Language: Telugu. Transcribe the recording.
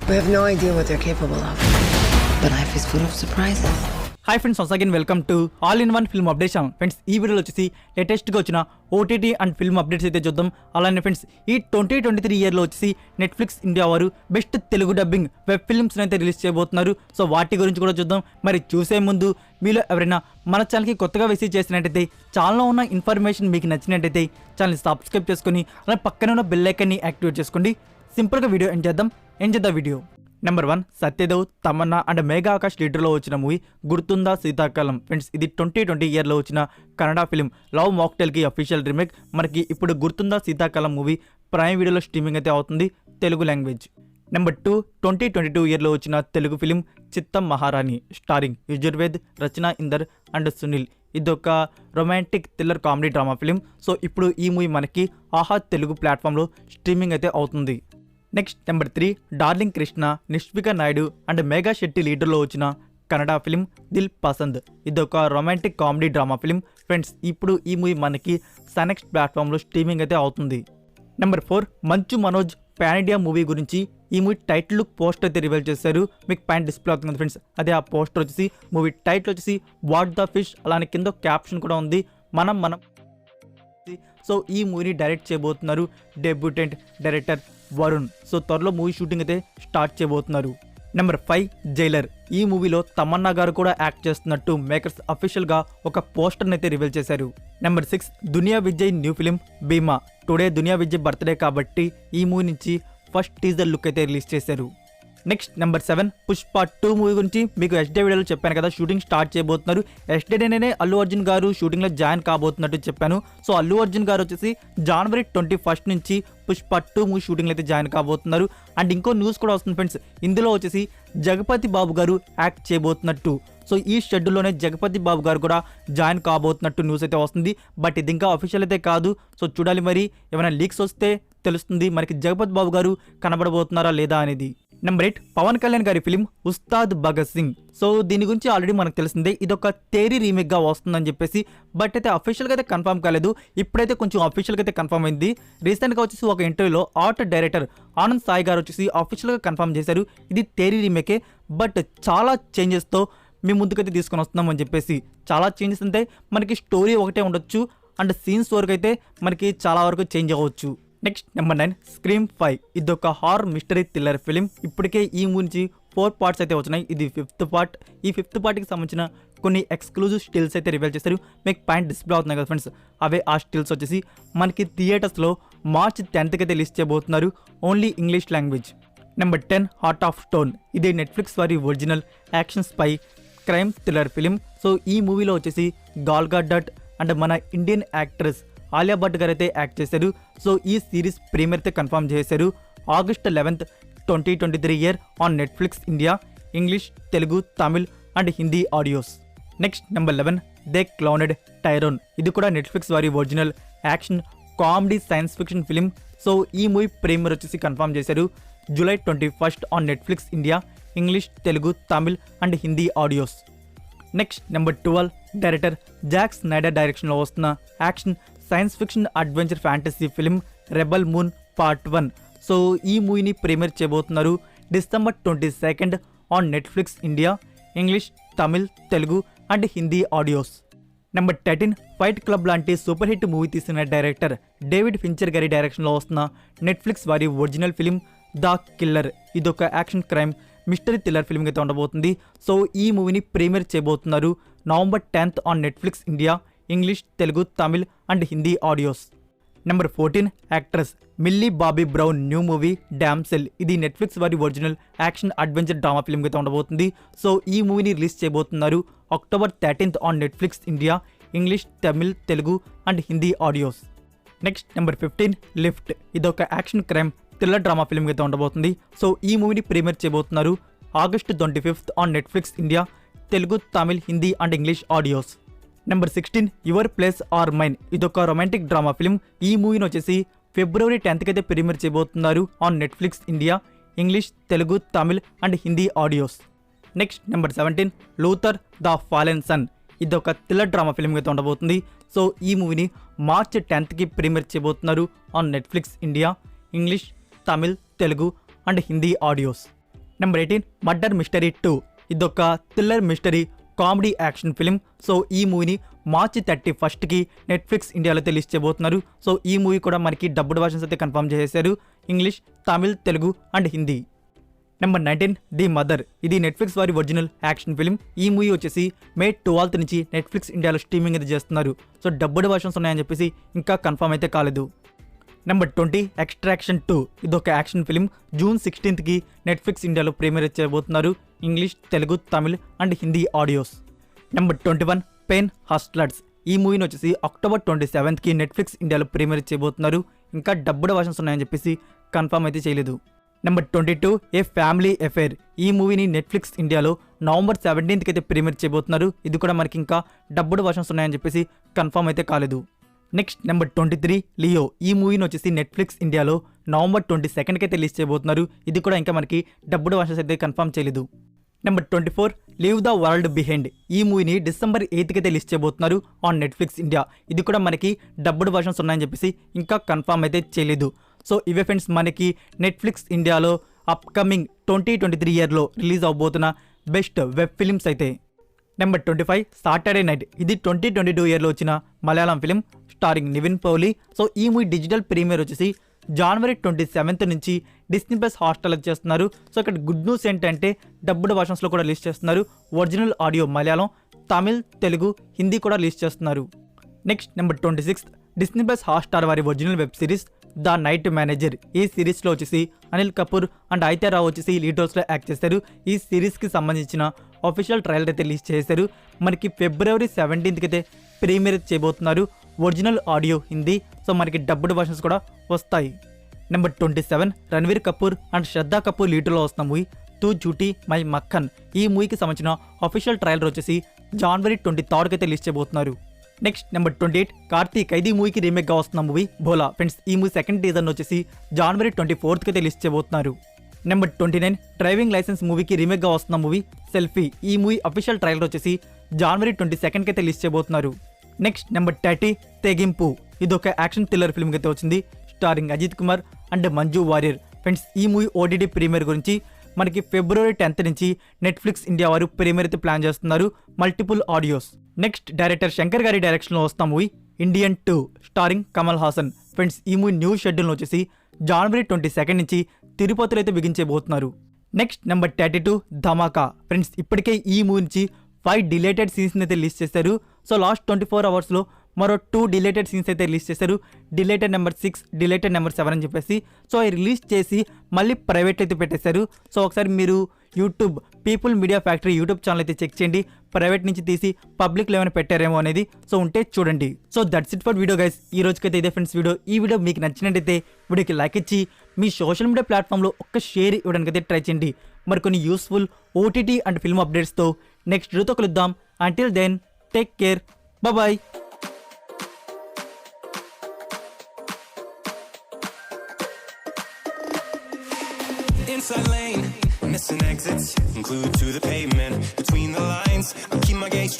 We have no idea what they're capable of. But life is full of surprises. Hi friends, once again welcome to all in one film updation. Friends, ఈ వీడియోలో వచ్చేసి లేటెస్ట్గా వచ్చిన ఓటీటీ అండ్ ఫిల్మ్ అప్డేట్స్ అయితే చూద్దాం. అలానే ఫ్రెండ్స్, ఈ 2023 ఇయర్లో వచ్చేసి నెట్ఫ్లిక్స్ ఇండియా వారు బెస్ట్ తెలుగు డబ్బింగ్ వెబ్ ఫిల్మ్స్ని అయితే రిలీజ్ చేయబోతున్నారు. సో వాటి గురించి కూడా చూద్దాం. మరి చూసే ముందు మీలో ఎవరైనా మన ఛానల్కి కొత్తగా విజిట్ చేసినట్టయితే, ఛానల్లో ఉన్న ఇన్ఫర్మేషన్ మీకు నచ్చినట్టయితే ఛానల్ని సబ్స్క్రైబ్ చేసుకొని అలానే పక్కన ఉన్న బెల్ ఐకాన్ని యాక్టివేట్ చేసుకోండి. సింపుల్గా వీడియో ఎండ్ చేద్దాం video. Number 1, Satyadev, Tamannaah and Megha Akash లీడర్లో వచ్చిన మూవీ గుర్తుందా శీతాకాలం. ఫ్రెండ్స్, ఇది 2020 ఇయర్లో వచ్చిన కన్నడ ఫిల్మ్ లవ్ మాక్టైల్కి అఫీషియల్ రీమేక్. మనకి ఇప్పుడు గుర్తుందా శీతాకాలం మూవీ ప్రైమ్ వీడియోలో స్ట్రీమింగ్ అయితే అవుతుంది తెలుగు లాంగ్వేజ్. నెంబర్ 2, 2022 ఇయర్లో వచ్చిన Telugu film Chittam Maharani starring Yajurved, Rachana Inder and Sunil. ఇదొక romantic thriller comedy drama film. So ఇప్పుడు ఈ మూవీ మనకి ఆహా తెలుగు ప్లాట్ఫామ్లో స్ట్రీమింగ్ అయితే అవుతుంది. Next number 3, darling Krishna, Nishvika Naidu and Megha Shetty లీడర్లో వచ్చిన కన్నడ ఫిలిం దిల్ పసంద్. ఇదొక romantic comedy drama film. Friends, ఇప్పుడు ఈ మూవీ మనకి సనెక్స్ట్ ప్లాట్ఫామ్లో స్ట్రీమింగ్ అయితే అవుతుంది. Number 4, Manchu Manoj pan India movie గురించి ఈ మూవీ టైటిల్ లుక్ పోస్టర్ అయితే రివీల్ చేశారు. మీకు పైన డిస్ప్లే అవుతుంది ఫ్రెండ్స్. అదే ఆ పోస్టర్ వచ్చేసి మూవీ టైటిల్ వచ్చేసి వాట్ ద ఫిష్, అలానే కింద క్యాప్షన్ కూడా ఉంది మనం. సో ఈ మూవీని డైరెక్ట్ చేయబోతున్నారు డెబ్యూటెంట్ డైరెక్టర్ వరుణ్. సో త్వరలో మూవీ షూటింగ్ అయితే స్టార్ట్ చేయబోతున్నారు. Number 5, Jailer. ఈ మూవీలో తమన్నా గారు కూడా యాక్ట్ చేస్తున్నట్టు మేకర్స్ అఫీషియల్గా ఒక పోస్టర్ని అయితే రివీల్ చేశారు. నెంబర్ 6, దునియా విజయ్ న్యూ ఫిలిం భీమా. టుడే దునియా విజయ్ బర్త్డే కాబట్టి ఈ మూవీ నుంచి ఫస్ట్ టీజర్ లుక్ అయితే రిలీజ్ చేశారు. నెక్స్ట్ నెంబర్ 7, పుష్ప 2 మూవీ గురించి మీకు ఎస్డే వీడియోలో చెప్పాను కదా, షూటింగ్ స్టార్ట్ చేయబోతున్నారు. ఎస్డేనే అల్లు అర్జున్ గారు షూటింగ్లో జాయిన్ కాబోతున్నట్టు చెప్పాను. సో అల్లు అర్జున్ గారు వచ్చేసి జనవరి 21 నుంచి పుష్ప 2 మూవీ షూటింగ్లో అయితే జాయిన్ కాబోతున్నారు. అండ్ ఇంకో న్యూస్ కూడా వస్తుంది ఫ్రెండ్స్, ఇందులో వచ్చేసి జగపతి బాబు గారు యాక్ట్ చేయబోతున్నట్టు. సో ఈ షెడ్యూల్లోనే జగపతి బాబు గారు కూడా జాయిన్ కాబోతున్నట్టు న్యూస్ అయితే వస్తుంది. బట్ ఇది ఇంకా అఫీషియల్ అయితే కాదు. సో చూడాలి, మరి ఏమైనా లీక్స్ వస్తే తెలుస్తుంది మనకి జగపతి బాబు గారు కనబడబోతున్నారా లేదా అనేది. నెంబర్ 8, పవన్ కళ్యాణ్ గారి ఫిలిం ఉస్తాద్ భగత్ సింగ్. సో దీని గురించి ఆల్రెడీ మనకు తెలిసిందే, ఇదొక తేరీ రీమేక్గా వస్తుందని చెప్పేసి. బట్ అయితే అఫీషియల్గా అయితే కన్ఫర్మ్ కాలేదు. ఇప్పుడైతే కొంచెం అఫీషియల్గా అయితే కన్ఫర్మ్ అయింది. రీసెంట్గా వచ్చేసి ఒక ఇంటర్వ్యూలో ఆర్ట్ డైరెక్టర్ ఆనంద్ సాయి గారు వచ్చేసి అఫీషియల్గా కన్ఫర్మ్ చేశారు, ఇది తేరీ రీమేకే బట్ చాలా చేంజెస్తో మీ ముందుకైతే తీసుకొని వస్తున్నాం అని చెప్పేసి. చాలా చేంజెస్ అంటే మనకి స్టోరీ ఒకటే ఉండొచ్చు అండ్ సీన్స్ వరకు అయితే మనకి చాలా వరకు చేంజ్ అవ్వచ్చు. Next number 9, scream 5. ఇదొక హారర్ మిస్టరీ థ్రిల్లర్ ఫిలిం. ఇప్పటికే ఈ మూవీ నుంచి 4 పార్ట్స్ అయితే వచ్చినాయి. ఇది 5th పార్ట్. ఈ 5th పార్ట్కి సంబంధించిన కొన్ని ఎక్స్క్లూజివ్ స్టిల్స్ అయితే రివీల్ చేస్తారు. మీకు పాయింట్ డిస్ప్లే అవుతున్నాయి కదా ఫ్రెండ్స్, అవే ఆ స్టిల్స్ వచ్చేసి మనకి థియేటర్స్లో మార్చ్ 10th అయితే రిలీజ్ చేయబోతున్నారు, only English language. Number 10, heart of stone. ఇది నెట్ఫ్లిక్స్ వారి original action spy crime thriller film. So ఈ మూవీలో వచ్చేసి గాల్ గాడట్ అండ్ మన ఇండియన్ యాక్ట్రెస్ ఆలియా భట్ గారు అయితే యాక్ట్ చేశారు. సో ఈ సిరీస్ ప్రీమియర్ అయితే కన్ఫర్మ్ చేశారు August 11th, 2023 year on Netflix India, English, Telugu, Tamil and Hindi audios. Next number 11, they cloned Tyrone. ఇది కూడా నెట్ఫ్లిక్స్ వారి original action comedy science fiction film. So ఈ మూవీ ప్రీమియర్ వచ్చేసి కన్ఫర్మ్ చేశారు July 21st on Netflix India, English, Telugu, Tamil and Hindi audios. Next number 12, director Jack Schneider డైరెక్షన్లో వస్తున్న action science fiction adventure fantasy film rebel moon part 1. So ఈ మూవీని ప్రీమియర్ చేయబోతున్నారు December 22nd on Netflix India, English, Tamil, Telugu and Hindi audios. Number 13, fight club లాంటి సూపర్ హిట్ మూవీ తీసిన డైరెక్టర్ డేవిడ్ ఫించర్ గారి డైరెక్షన్లో వస్తున్న నెట్ఫ్లిక్స్ వారి ఒరిజినల్ ఫిలిం ద కిల్లర్. ఇదొక action crime mystery thriller film అయితే ఉండబోతుంది. సో ఈ మూవీని ప్రీమియర్ చేయబోతున్నారు November 10th on Netflix India, English, Telugu, Tamil and Hindi audios. Number 14, actress Millie Bobby Brown new movie Damsel. ఇది నెట్ఫ్లిక్స్ వారి original action adventure drama film అయితే ఉండబోతుంది. సో ఈ మూవీని రిలీజ్ చేయబోతున్నారు October 13th on Netflix India, English, Tamil, Telugu and Hindi audios. Next number 15, lift. ఇదొక action crime thriller drama film అయితే ఉండబోతుంది. సో ఈ మూవీని ప్రీమియర్ చేయబోతున్నారు August 25th on Netflix India, Telugu, Tamil, Hindi and English audios. Number 16, your place or mine. ఇదొక రొమాంటిక్ డ్రామా ఫిల్మ్. ఈ మూవీని వచ్చేసి February 10th అయితే ప్రీమియర్ చేయబోతున్నారు on Netflix India, English, Telugu, Tamil and Hindi audios. Next number 17, Luther the fallen sun. ఇదొక థ్రిల్లర్ డ్రామా ఫిల్మ్ అయితే ఉండబోతుంది. సో ఈ మూవీని March 10th ప్రీమియర్ చేయబోతున్నారు on Netflix India, English, Tamil, Telugu and Hindi audios. Number 18 murder mystery 2. ఇదొక thriller mystery comedy action film. So ఈ మూవీని మార్చి 31కి నెట్ఫ్లిక్స్ ఇండియాలో రిలీజ్ చేయబోతున్నారు. సో ఈ మూవీ కూడా మనకి డబ్బుడ్ వర్షన్స్ అయితే కన్ఫర్మ్ చేసేశారు, English, Tamil, Telugu and Hindi. Number 19 the mother. ఇది నెట్ఫ్లిక్స్ వారి ఒరిజినల్ యాక్షన్ ఫిలిం. ఈ మూవీ వచ్చేసి మే 12th నుంచి నెట్ఫ్లిక్స్ ఇండియాలో స్ట్రీమింగ్ అయితే చేస్తున్నారు. సో డబ్బుడ్ వర్షన్స్ ఉన్నాయని చెప్పేసి ఇంకా కన్ఫర్మ్ అయితే కాలేదు. Number 20 extraction 2. ఇదొక యాక్షన్ ఫిలిం. జూన్ 16కి నెట్ఫ్లిక్స్ ఇండియాలో ప్రీమియర్ చేయబోతున్నారు, English, Telugu, Tamil and Hindi audios. Number 21 pain hustlers. ఈ మూవీని వచ్చేసి అక్టోబర్ 27కి నెట్ఫ్లిక్స్ ఇండియాలో ప్రీమియర్ చేయబోతున్నారు, ఇంకా డబ్బుడ్ వర్షన్స్ ఉన్నాయని చెప్పేసి కన్ఫర్మ్ అయితే చేయలేదు. Number 22 a family affair. ఈ మూవీని నెట్ఫ్లిక్స్ ఇండియాలో నవంబర్ 17కి అయితే ప్రీమియర్ చేయబోతున్నారు. ఇది కూడా మనకి ఇంకా డబ్బుడ్ వర్షన్స్ ఉన్నాయని చెప్పేసి కన్ఫర్మ్ అయితే కాలేదు. Next number 23 Leo. ఈ మూవీని వచ్చేసి నెట్ఫ్లిక్స్ ఇండియాలో నవంబర్ 22కి అయితే రిలీజ్ చేయబోతున్నారు. ఇది కూడా ఇంకా మనకి డబ్బుడ్ వర్షన్స్ అయితే కన్ఫర్మ్ చేయలేదు. Number 24 leave the world behind. ఈ మూవీని డిసెంబర్ 8కి అయితే రిలీజ్ చేయబోతున్నారు ఆన్ నెట్ఫ్లిక్స్ ఇండియా. ఇది కూడా మనకి డబ్బుడ్ వర్షన్స్ ఉన్నాయని చెప్పేసి ఇంకా కన్ఫర్మ్ అయితే చేయలేదు. సో ఇవే ఫ్రెండ్స్ మనకి నెట్ఫ్లిక్స్ ఇండియాలో అప్కమింగ్ 2023 ఇయర్లో రిలీజ్ అవబోతున్న బెస్ట్ వెబ్ ఫిలిమ్స్ అయితే. Number 25 Saturday night. ఇది 2022 ఇయర్లో వచ్చిన మలయాళం ఫిలిం స్టారింగ్ నివిన్ పౌలి. సో ఈ మూవీ డిజిటల్ ప్రీమియర్ వచ్చేసి జనవరి 27th నుంచి డిస్నీ ప్లస్ హాట్స్టార్లో చేస్తున్నారు. సో ఇక్కడ గుడ్ న్యూస్ ఏంటంటే డబ్బుడ్ వర్షన్స్లో కూడా రిలీజ్ చేస్తున్నారు, ఒరిజినల్ ఆడియో మలయాళం, తమిళ్, తెలుగు, హిందీ కూడా రిలీజ్ చేస్తున్నారు. Next number 26 Disney plus Hotstar వారి ఒరిజినల్ web series the night manager. ఈ సిరీస్లో వచ్చేసి అనిల్ కపూర్ అండ్ ఐతారావు వచ్చేసి లీడ్ రోల్స్లో యాక్ట్ చేశారు. ఈ సిరీస్కి సంబంధించిన అఫీషియల్ ట్రైలర్ అయితే రిలీజ్ చేశారు. మనకి ఫిబ్రవరి 17కి అయితే ప్రీమియర్ చేయబోతున్నారు, ఒరిజినల్ ఆడియో హిందీ. సో మనకి డబ్బుడ్ వర్షన్స్ కూడా వస్తాయి. నెంబర్ 27 రణ్వీర్ కపూర్ అండ్ శ్రద్ధా కపూర్ లీడ్లో వస్తున్న మూవీ తూ జూటీ మై మక్కన్. ఈ మూవీకి సంబంధించిన అఫీషియల్ ట్రైలర్ వచ్చేసి జనవరి 23కి అయితే రిలీజ్ చేయబోతున్నారు. నెక్స్ట్ నెంబర్ 28 కార్తీ ఖైదీ మూవీకి రీమేక్గా వస్తున్న మూవీ భోలా. ఫ్రెండ్స్ ఈ మూవీ సెకండ్ టీజర్ వచ్చేసి జనవరి 24కి అయితే రిలీజ్ చేయబోతున్నారు. నెంబర్ 29 డ్రైవింగ్ లైసెన్స్ మూవీకి రీమేక్గా వస్తున్న మూవీ సెల్ఫీ. ఈ మూవీ అఫీషియల్ ట్రైలర్ వచ్చేసి జనవరి 22కి అయితే రిలీజ్ చేయబోతున్నారు. నెక్స్ట్ నెంబర్ 30 తెగింపు. ఇది ఒక యాక్షన్ థ్రిల్లర్ ఫిల్మ్ అయితే వచ్చింది, starring Ajith Kumar and Manju Warrier. Friends ఈ మూవీ ఓటీటీ ప్రీమియర్ గురించి మనకి ఫిబ్రవరి 10th నుంచి నెట్ఫ్లిక్స్ ఇండియా వారు ప్రీమియర్ అయితే ప్లాన్ చేస్తున్నారు, multiple audios. Next director Shankar గారి డైరెక్షన్లో వస్తున్న movie Indian 2 starring Kamal Haasan. Friends ఈ మూవీ న్యూ షెడ్యూల్ వచ్చేసి జనవరి 22 నుంచి తిరుపతిలో అయితే బిగించబోతున్నారు. Next number 32 Dhamaka. ఫ్రెండ్స్ ఇప్పటికే ఈ మూవీ నుంచి 5 డిలేటెడ్ సీన్స్ అయితే రిలీజ్ చేశారు. సో లాస్ట్ 24 అవర్స్లో మరో 2 డిలేటెడ్ సీన్స్ అయితే రిలీజ్ చేశారు, డిలేటెడ్ నెంబర్ 6, డిలేటెడ్ నెంబర్ 7 అని చెప్పేసి. సో అవి రిలీజ్ చేసి మళ్ళీ ప్రైవేట్ అయితే పెట్టేశారు. సో ఒకసారి మీరు YouTube people media factory YouTube channel అయితే చెక్ చేయండి, ప్రైవేట్ నుంచి తీసి పబ్లిక్లో ఏమైనా పెట్టారేమో అనేది. సో ఉంటే చూడండి. So that's it for video guys. ఈ రోజుకైతే ఇదే ఫ్రెండ్స్ వీడియో. ఈ వీడియో మీకు నచ్చినట్టయితే వీడియోకి లైక్ ఇచ్చి మీ సోషల్ మీడియా ప్లాట్ఫామ్లో ఒక్క షేర్ ఇవ్వడానికి అయితే ట్రై చేయండి. మరికొన్ని యూస్ఫుల్ ఓటీటీ అండ్ ఫిల్మ్ అప్డేట్స్తో నెక్స్ట్ వీడియోతో కలుద్దాం. Until then take care, bye. Inside lane, missing exits, glued to the pavement. Between the lines, I keep my gaze straight.